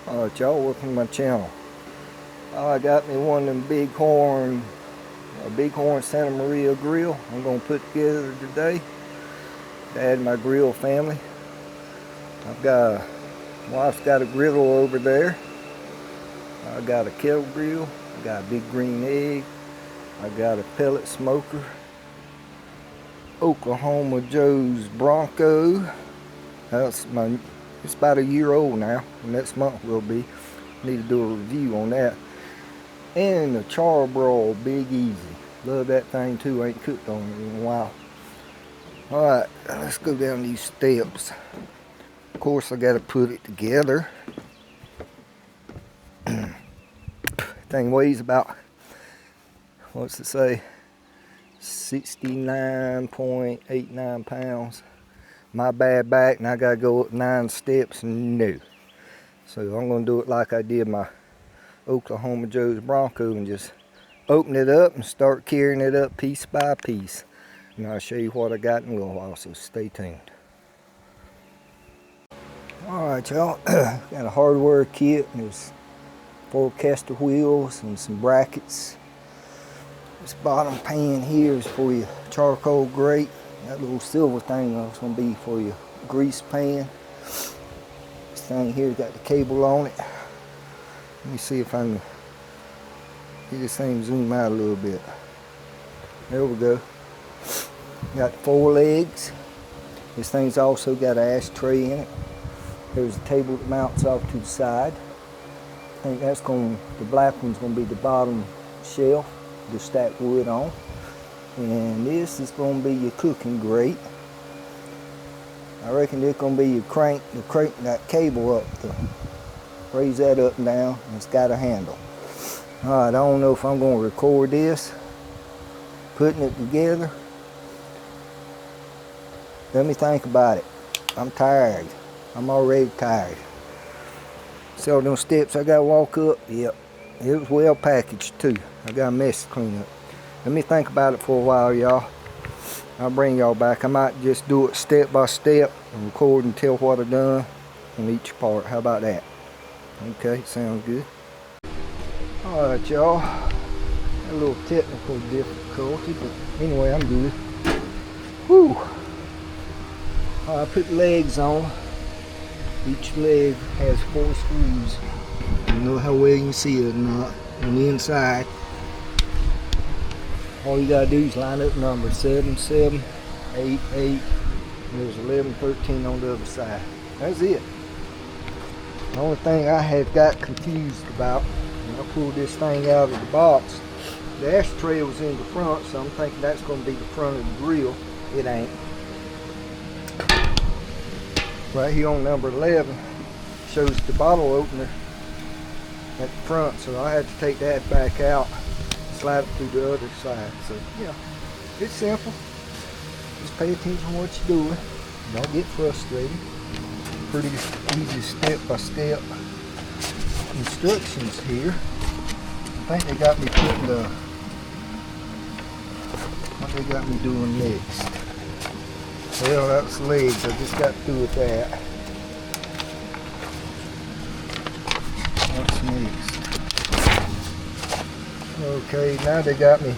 Alright y'all, welcome to my channel. I got me one of them Bighorn Santa Maria grill I'm going to put together today to add to my grill family. My wife's got a griddle over there. I got a kettle grill, I got a big green egg, I got a pellet smoker, Oklahoma Joe's Bronco. It's about a year old now. Next month will be. Need to do a review on that. And the Charbroil Big Easy. Love that thing too. Ain't cooked on it in a while. Alright, let's go down these steps. Of course I gotta put it together. Thing weighs about, what's it say? 69.89 pounds. My bad back, and I gotta go up 9 steps. No. So I'm gonna do it like I did my Oklahoma Joe's Bronco and just open it up and start carrying it up piece by piece. And I'll show you what I got in a little while, so stay tuned. Alright y'all, got a hardware kit. There's 4 caster wheels and some brackets. This bottom pan here is for your charcoal grate. That little silver thing is going to be for your grease pan. This thing here's got the cable on it. Let me see if I can get this thing zoom out a little bit. There we go. Got 4 legs. This thing's also got an ashtray in it. There's a table that mounts off to the side. I think that's the black one's going to be the bottom shelf to stack wood on. And this is going to be your cooking grate. I reckon this is going to be your crank that cable up to raise that up and down. And it's got a handle. Alright, I don't know if I'm going to record this, putting it together. Let me think about it. I'm tired. I'm already tired. See all those steps I got to walk up? Yep. It was well packaged too. I got a mess to clean up. Let me think about it for a while, y'all. I'll bring y'all back. I might just do it step by step and record and tell what I've done on each part. How about that? Okay, sounds good. Alright, y'all. A little technical difficulty, but anyway, I'm good. Whew. I put legs on. Each leg has 4 screws. I don't know how well you can see it or not on the inside. All you gotta do is line up numbers 7, 7, 8, 8, and there's 11, 13 on the other side. That's it. The only thing I had got confused about when I pulled this thing out of the box, the ashtray was in the front, so I'm thinking that's gonna be the front of the grill. It ain't. Right here on number 11 shows the bottle opener at the front, so I had to take that back out, slide it through the other side. So yeah, it's simple. Just pay attention to what you're doing. Don't get frustrated. Pretty easy step-by-step instructions here. I think they got me putting what they got me doing next. Well, that's legs. I just got through with that. What's next? Okay, now they got me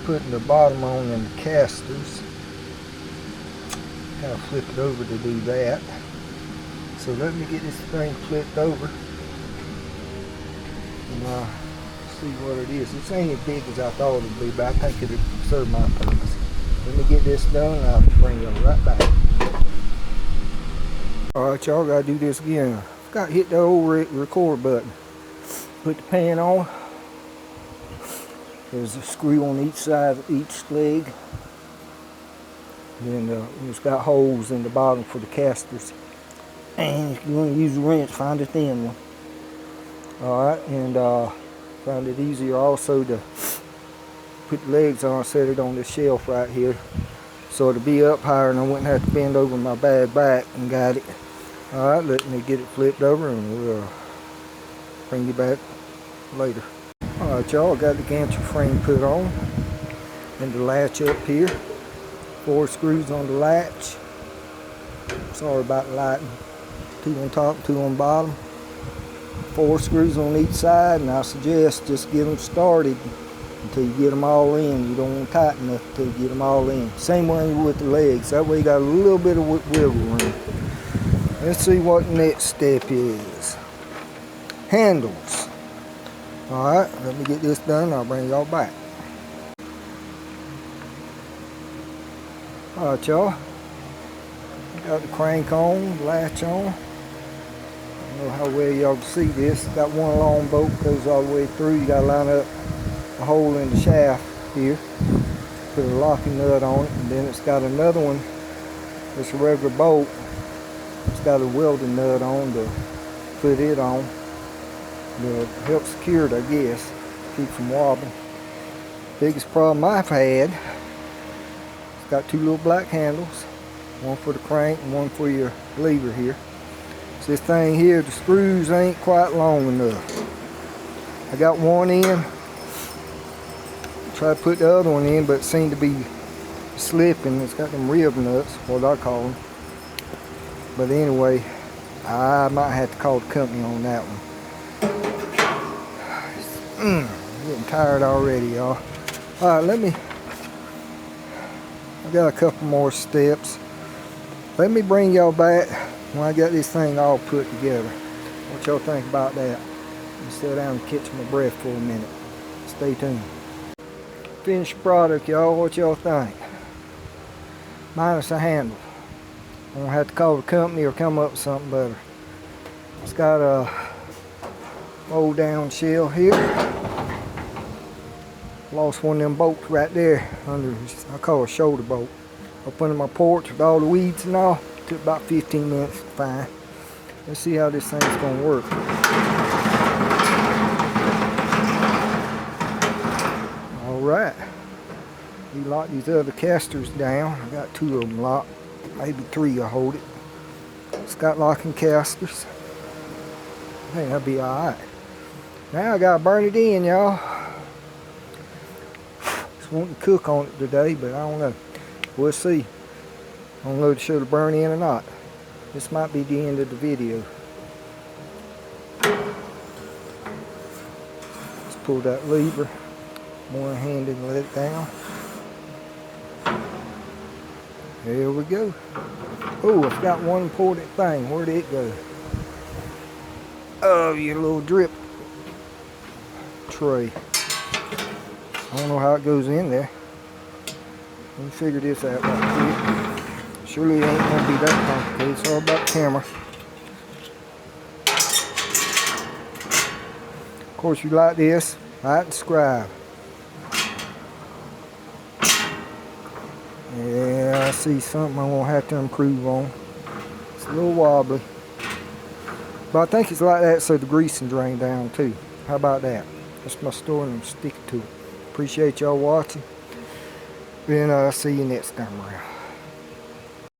putting the bottom on in the casters. Kind of flip it over to do that. So let me get this thing flipped over and see what it is. It ain't as big as I thought it would be, but I think it'll serve my purpose. Let me get this done and I'll bring you right back. Alright y'all, gotta do this again. I forgot to hit the old record button. Put the pan on. There's a screw on each side of each leg. Then it's got holes in the bottom for the casters. And if you want to use a wrench, find a thin one. Alright, and found it easier also to put the legs on, set it on this shelf right here. So it'll be up higher and I wouldn't have to bend over my bad back and got it. Alright, let me get it flipped over and we'll bring you back later. Alright y'all, got the gantry frame put on and the latch up here. 4 screws on the latch. Sorry about the lighting. 2 on top, 2 on bottom. 4 screws on each side, and I suggest just get them started until you get them all in. You don't want to tighten enough until you get them all in. Same way with the legs. That way you got a little bit of wiggle room. Let's see what the next step is. Handles. Alright, let me get this done. I'll bring y'all back. Alright, y'all. Got the crank on, latch on. I don't know how well y'all can see this. Got one long bolt goes all the way through. You got to line up a hole in the shaft here. Put a locking nut on it, and then it's got another one. It's a regular bolt. It's got a welding nut on to put it on. To help secure it, I guess. Keep from wobbling. Biggest problem I've had. It's got 2 little black handles. One for the crank and one for your lever here. So this thing here, the screws ain't quite long enough. I got one in. Tried to put the other one in, but it seemed to be slipping. It's got them rib nuts, what I call them. But anyway, I might have to call the company on that one. I'm getting tired already, y'all. Alright, I got a couple more steps. Let me bring y'all back when I got this thing all put together. What y'all think about that? Let me sit down and catch my breath for a minute. Stay tuned. Finished product, y'all. What y'all think? Minus a handle. I'm gonna have to call the company or come up with something better. It's got a roll down shell here. Lost one of them bolts right there under, I call it a shoulder bolt. Up under my porch with all the weeds and all. Took about 15 minutes to find. Let's see how this thing's gonna work. Alright. We lock these other casters down. I got 2 of them locked. Maybe 3 will hold it. It's got locking casters. I think that'll be alright. Now I gotta burn it in, y'all. Just wanting to cook on it today, but I don't know. We'll see. I don't know if it should have burned in or not. This might be the end of the video. Let's pull that lever one-handed and let it down. There we go. Oh, I forgot one important thing. Where did it go? Oh, your little drip tray. I don't know how it goes in there. Let me figure this out right quick. Surely it ain't gonna be that complicated. It's all about the camera. Of course, you like this, like and subscribe. Yeah, I see something I'm gonna have to improve on. It's a little wobbly. But I think it's like that so the grease can drain down too. How about that? That's my story and I'm sticking to it. Appreciate y'all watching. And I'll see you next time around.